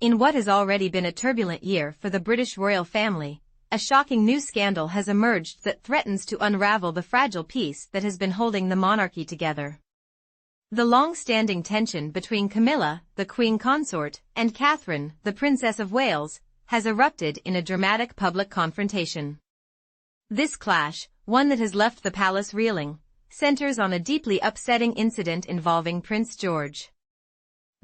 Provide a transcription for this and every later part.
In what has already been a turbulent year for the British royal family, a shocking new scandal has emerged that threatens to unravel the fragile peace that has been holding the monarchy together. The long-standing tension between Camilla, the Queen Consort, and Catherine, the Princess of Wales, has erupted in a dramatic public confrontation. This clash, one that has left the palace reeling, centers on a deeply upsetting incident involving Prince George.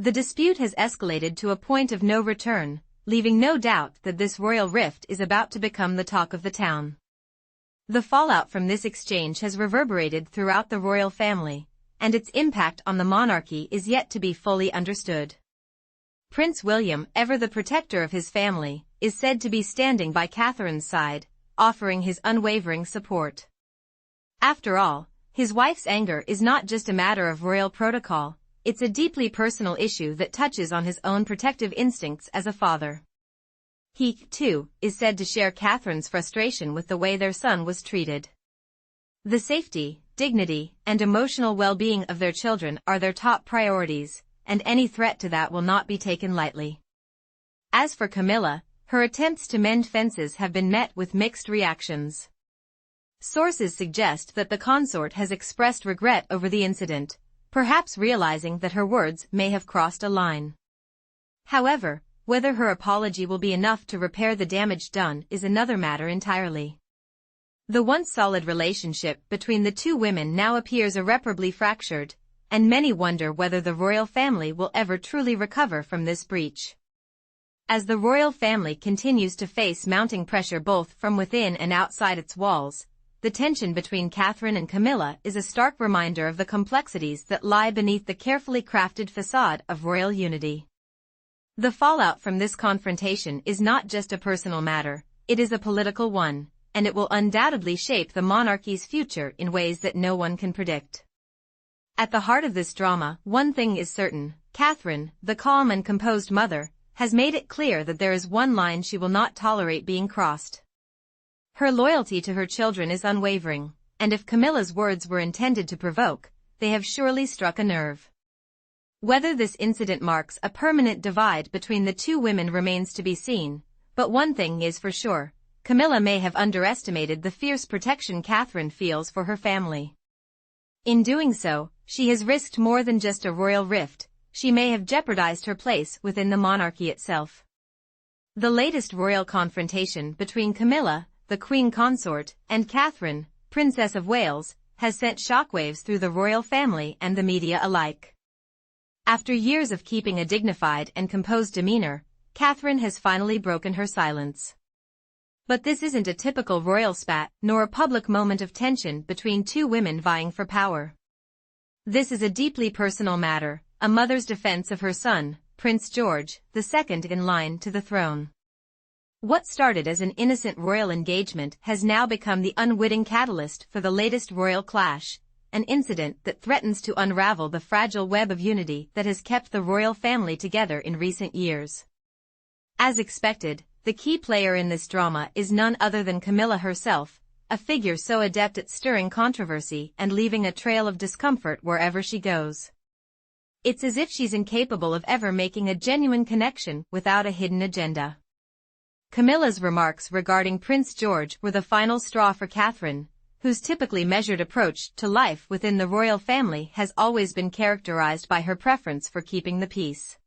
The dispute has escalated to a point of no return, leaving no doubt that this royal rift is about to become the talk of the town. The fallout from this exchange has reverberated throughout the royal family, and its impact on the monarchy is yet to be fully understood. Prince William, ever the protector of his family, is said to be standing by Catherine's side, offering his unwavering support. After all, his wife's anger is not just a matter of royal protocol, it's a deeply personal issue that touches on his own protective instincts as a father. He, too, is said to share Catherine's frustration with the way their son was treated. The safety, dignity, and emotional well-being of their children are their top priorities, and any threat to that will not be taken lightly. As for Camilla, her attempts to mend fences have been met with mixed reactions. Sources suggest that the consort has expressed regret over the incident, perhaps realizing that her words may have crossed a line. However, whether her apology will be enough to repair the damage done is another matter entirely. The once solid relationship between the two women now appears irreparably fractured, and many wonder whether the royal family will ever truly recover from this breach. As the royal family continues to face mounting pressure both from within and outside its walls, the tension between Catherine and Camilla is a stark reminder of the complexities that lie beneath the carefully crafted facade of royal unity. The fallout from this confrontation is not just a personal matter, it is a political one, and it will undoubtedly shape the monarchy's future in ways that no one can predict. At the heart of this drama, one thing is certain: Catherine, the calm and composed mother, has made it clear that there is one line she will not tolerate being crossed. Her loyalty to her children is unwavering, and if Camilla's words were intended to provoke, they have surely struck a nerve. Whether this incident marks a permanent divide between the two women remains to be seen, but one thing is for sure: Camilla may have underestimated the fierce protection Catherine feels for her family. In doing so, she has risked more than just a royal rift, she may have jeopardized her place within the monarchy itself. The latest royal confrontation between Camilla, the Queen Consort, and Catherine, Princess of Wales, has sent shockwaves through the royal family and the media alike. After years of keeping a dignified and composed demeanor, Catherine has finally broken her silence. But this isn't a typical royal spat, nor a public moment of tension between two women vying for power. This is a deeply personal matter, a mother's defense of her son, Prince George, the second in line to the throne. What started as an innocent royal engagement has now become the unwitting catalyst for the latest royal clash, an incident that threatens to unravel the fragile web of unity that has kept the royal family together in recent years. As expected, the key player in this drama is none other than Camilla herself, a figure so adept at stirring controversy and leaving a trail of discomfort wherever she goes. It's as if she's incapable of ever making a genuine connection without a hidden agenda. Camilla's remarks regarding Prince George were the final straw for Catherine, whose typically measured approach to life within the royal family has always been characterized by her preference for keeping the peace.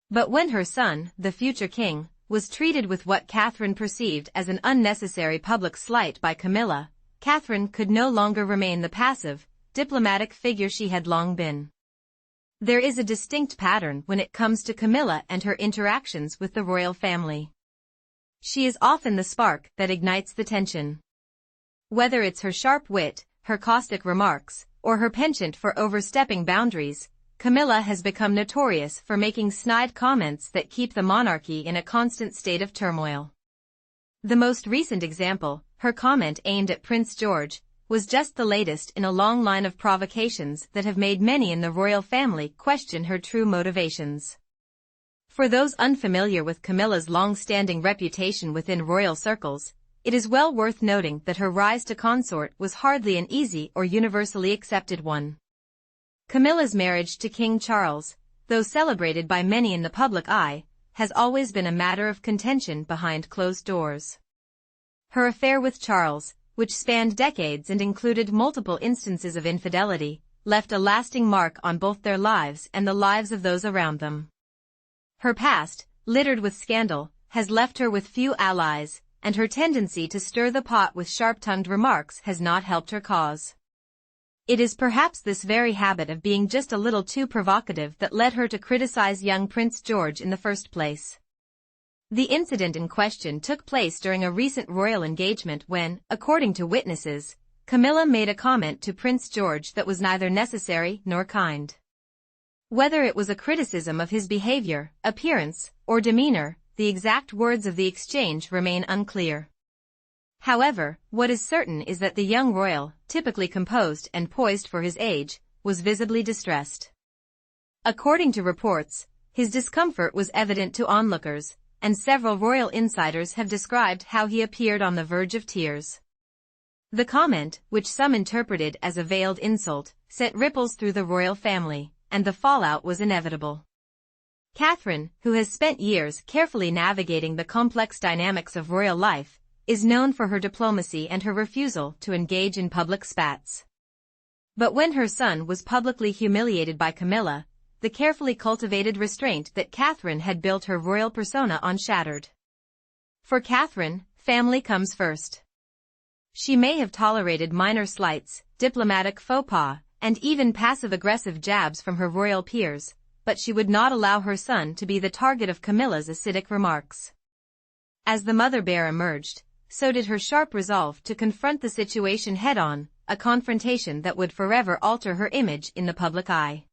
But when her son, the future king, was treated with what Catherine perceived as an unnecessary public slight by Camilla, Catherine could no longer remain the passive, diplomatic figure she had long been. There is a distinct pattern when it comes to Camilla and her interactions with the royal family. She is often the spark that ignites the tension. Whether it's her sharp wit, her caustic remarks, or her penchant for overstepping boundaries, Camilla has become notorious for making snide comments that keep the monarchy in a constant state of turmoil. The most recent example, her comment aimed at Prince George, was just the latest in a long line of provocations that have made many in the royal family question her true motivations. For those unfamiliar with Camilla's long-standing reputation within royal circles, it is well worth noting that her rise to consort was hardly an easy or universally accepted one. Camilla's marriage to King Charles, though celebrated by many in the public eye, has always been a matter of contention behind closed doors. Her affair with Charles, which spanned decades and included multiple instances of infidelity, left a lasting mark on both their lives and the lives of those around them. Her past, littered with scandal, has left her with few allies, and her tendency to stir the pot with sharp-tongued remarks has not helped her cause. It is perhaps this very habit of being just a little too provocative that led her to criticize young Prince George in the first place. The incident in question took place during a recent royal engagement when, according to witnesses, Camilla made a comment to Prince George that was neither necessary nor kind. Whether it was a criticism of his behavior, appearance, or demeanor, the exact words of the exchange remain unclear. However, what is certain is that the young royal, typically composed and poised for his age, was visibly distressed. According to reports, his discomfort was evident to onlookers, and several royal insiders have described how he appeared on the verge of tears. The comment, which some interpreted as a veiled insult, sent ripples through the royal family, and the fallout was inevitable. KATHRYN, who has spent years carefully navigating the complex dynamics of royal life, is known for her diplomacy and her refusal to engage in public spats. But when her son was publicly humiliated by Camilla, the carefully cultivated restraint that KATHRYN had built her royal persona on shattered. For KATHRYN, family comes first. She may have tolerated minor slights, diplomatic faux pas, and even passive-aggressive jabs from her royal peers, but she would not allow her son to be the target of Camilla's acidic remarks. As the mother bear emerged, so did her sharp resolve to confront the situation head-on, a confrontation that would forever alter her image in the public eye.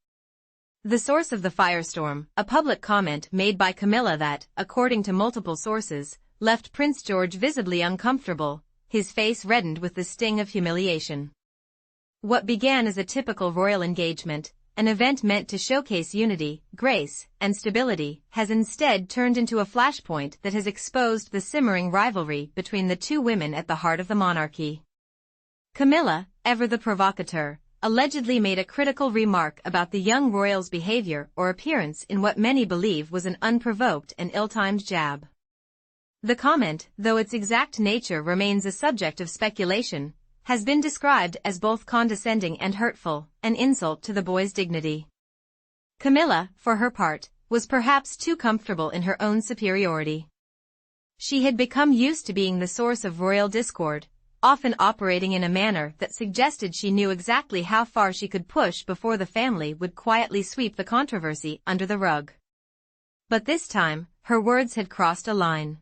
The source of the firestorm, a public comment made by Camilla that, according to multiple sources, left Prince George visibly uncomfortable, his face reddened with the sting of humiliation. What began as a typical royal engagement, an event meant to showcase unity, grace, and stability, has instead turned into a flashpoint that has exposed the simmering rivalry between the two women at the heart of the monarchy. Camilla, ever the provocateur, allegedly made a critical remark about the young royal's behavior or appearance in what many believe was an unprovoked and ill-timed jab. The comment, though its exact nature remains a subject of speculation, has been described as both condescending and hurtful, an insult to the boy's dignity. Camilla, for her part, was perhaps too comfortable in her own superiority. She had become used to being the source of royal discord, often operating in a manner that suggested she knew exactly how far she could push before the family would quietly sweep the controversy under the rug. But this time, her words had crossed a line.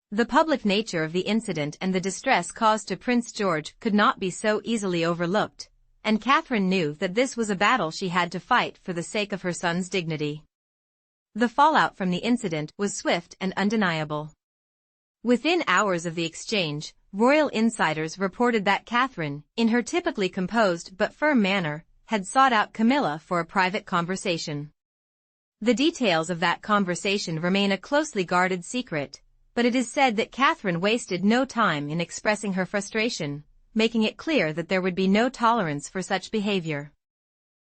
The public nature of the incident and the distress caused to Prince George could not be so easily overlooked, and KATHRYN knew that this was a battle she had to fight for the sake of her son's dignity. The fallout from the incident was swift and undeniable. Within hours of the exchange, royal insiders reported that KATHRYN, in her typically composed but firm manner, had sought out Camilla for a private conversation. The details of that conversation remain a closely guarded secret, but it is said that KATHRYN wasted no time in expressing her frustration, making it clear that there would be no tolerance for such behavior.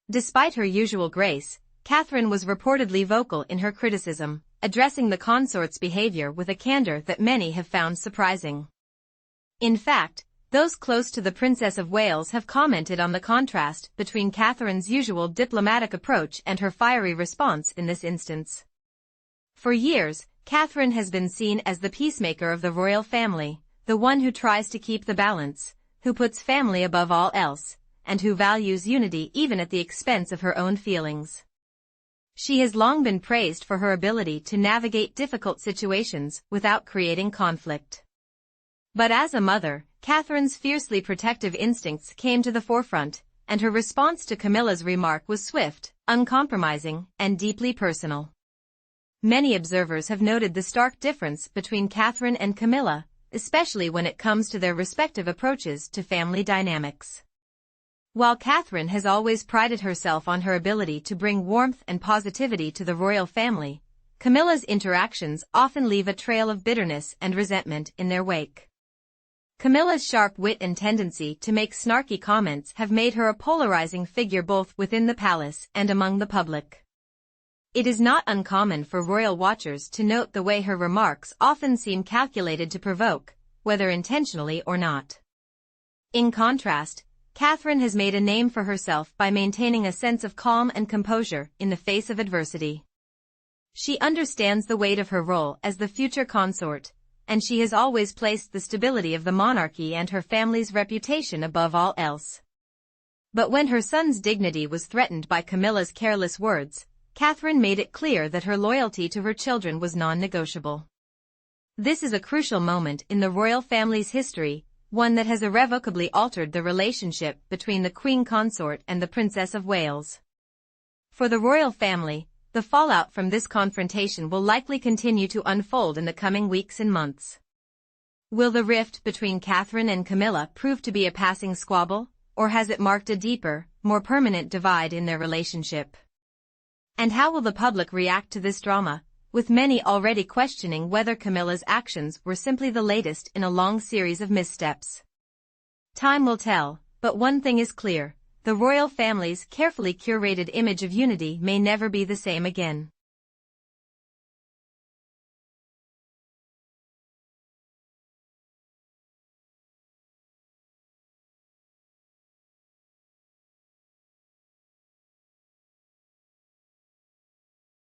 Despite her usual grace, KATHRYN was reportedly vocal in her criticism, addressing the consort's behavior with a candor that many have found surprising. In fact, those close to the Princess of Wales have commented on the contrast between KATHRYN's usual diplomatic approach and her fiery response in this instance. For years, KATHRYN has been seen as the peacemaker of the royal family, the one who tries to keep the balance, who puts family above all else, and who values unity even at the expense of her own feelings. She has long been praised for her ability to navigate difficult situations without creating conflict. But as a mother, KATHRYN's fiercely protective instincts came to the forefront, and her response to Camilla's remark was swift, uncompromising, and deeply personal. Many observers have noted the stark difference between KATHRYN and Camilla, especially when it comes to their respective approaches to family dynamics. While KATHRYN has always prided herself on her ability to bring warmth and positivity to the royal family, Camilla's interactions often leave a trail of bitterness and resentment in their wake. Camilla's sharp wit and tendency to make snarky comments have made her a polarizing figure both within the palace and among the public. It is not uncommon for royal watchers to note the way her remarks often seem calculated to provoke, whether intentionally or not. In contrast, KATHRYN has made a name for herself by maintaining a sense of calm and composure in the face of adversity. She understands the weight of her role as the future consort, and she has always placed the stability of the monarchy and her family's reputation above all else. But when her son's dignity was threatened by Camilla's careless words, KATHRYN made it clear that her loyalty to her children was non-negotiable. This is a crucial moment in the royal family's history, one that has irrevocably altered the relationship between the Queen Consort and the Princess of Wales. For the royal family, the fallout from this confrontation will likely continue to unfold in the coming weeks and months. Will the rift between KATHRYN and Camila prove to be a passing squabble, or has it marked a deeper, more permanent divide in their relationship? And how will the public react to this drama, with many already questioning whether Camila's actions were simply the latest in a long series of missteps? Time will tell, but one thing is clear: the royal family's carefully curated image of unity may never be the same again.